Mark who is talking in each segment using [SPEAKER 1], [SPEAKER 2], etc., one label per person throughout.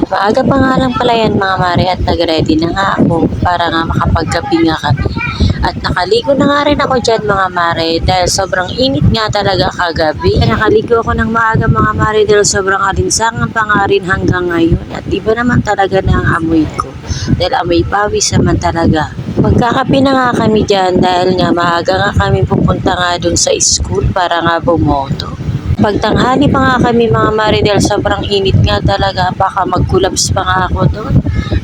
[SPEAKER 1] Maaga pa nga lang pala yan mga mare at nag-ready na nga ako para nga makapagkape nga kami. At nakaligo na nga rin ako dyan mga mare dahil sobrang init nga talaga kagabi. Nakaligo ako ng maaga mga mare dahil sobrang alinsangan pa nga rin hanggang ngayon. At iba naman talaga na ang amoy ko dahil amoy pawis naman talaga. Magkakape na nga kami dyan dahil nga maaga nga kami pupunta nga dun sa school para nga bumoto. Pagtanghali pa nga kami mga mare dahil sobrang init nga talaga, baka mag-collapse pa nga ako doon.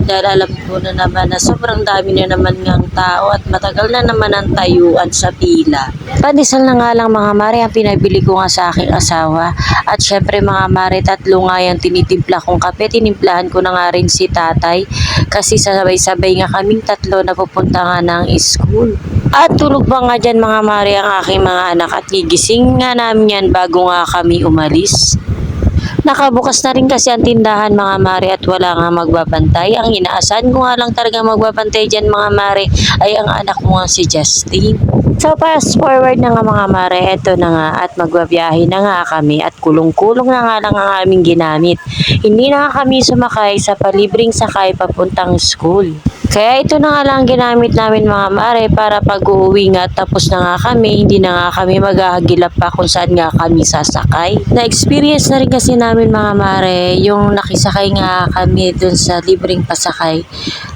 [SPEAKER 1] Dahil alam ko na naman na sobrang dami na naman ngang tao at matagal na naman ang tayuan sa pila. Pandesal na nga lang mga mare ang pinabili ko nga sa aking asawa. At syempre mga mare, tatlo nga yung tinitimpla kong kape. Tinimplahan ko na nga rin si tatay kasi sabay-sabay nga kaming tatlo na pupunta nga ng school. At tulog pa nga dyan mga mare ang aking mga anak at gigising nga namin yan bago nga kami umalis. Nakabukas na rin kasi ang tindahan mga mare at wala nga magbabantay. Ang inaasahan ko nga lang talaga magbabantay dyan mga mare ay ang anak mo nga si Justin. So fast forward na nga mga mare, eto na nga at magbabiyahe na nga kami at kulong-kulong na nga lang ang aming ginamit. Hindi na nga kami sumakay sa palibreng sakay papuntang school. Kaya ito na nga lang ginamit namin mga mare para pag-uwi nga tapos na nga kami, hindi na nga kami maghahagilap pa kung saan nga kami sasakay. Na-experience na rin kasi namin mga mare, yung nakisakay nga kami dun sa libreng pasakay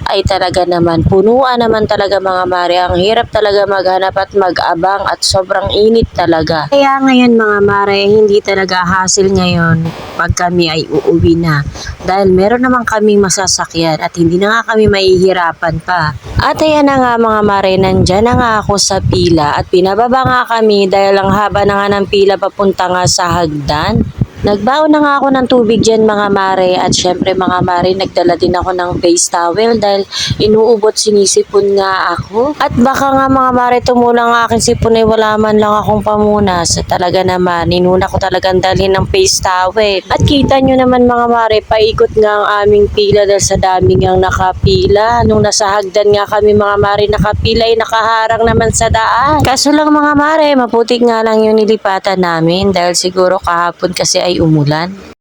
[SPEAKER 1] ay talaga naman, punuan naman talaga mga mare. Ang hirap talaga maghanap at mag-abang at sobrang init talaga. Kaya ngayon mga mare, hindi talaga hassle ngayon pag kami ay uuwi na. Dahil meron naman kaming masasakyan at hindi na nga kami mahihirapan pa. At ayan na nga mga mare, nandyan na nga ako sa pila at pinababa nga kami dahil ang haba na nga ng pila papunta nga sa hagdan. Nagbaon na nga ako ng tubig dyan mga mare at syempre mga mare nagdala din ako ng face towel dahil inuubot sinisipon nga ako. At baka nga mga mare tumulang ang aking sipon ay wala man lang akong pamunas. Talaga naman inuna ko talagang dalhin ng face towel. At kita nyo naman mga mare, paikot nga ang aming pila dahil sa dami nga nakapila. Nung nasa hagdan nga kami mga mare nakapila ay nakaharang naman sa daan. Kaso lang mga mare, maputik nga lang yung nilipatan namin dahil siguro kahapon kasi ay umulan.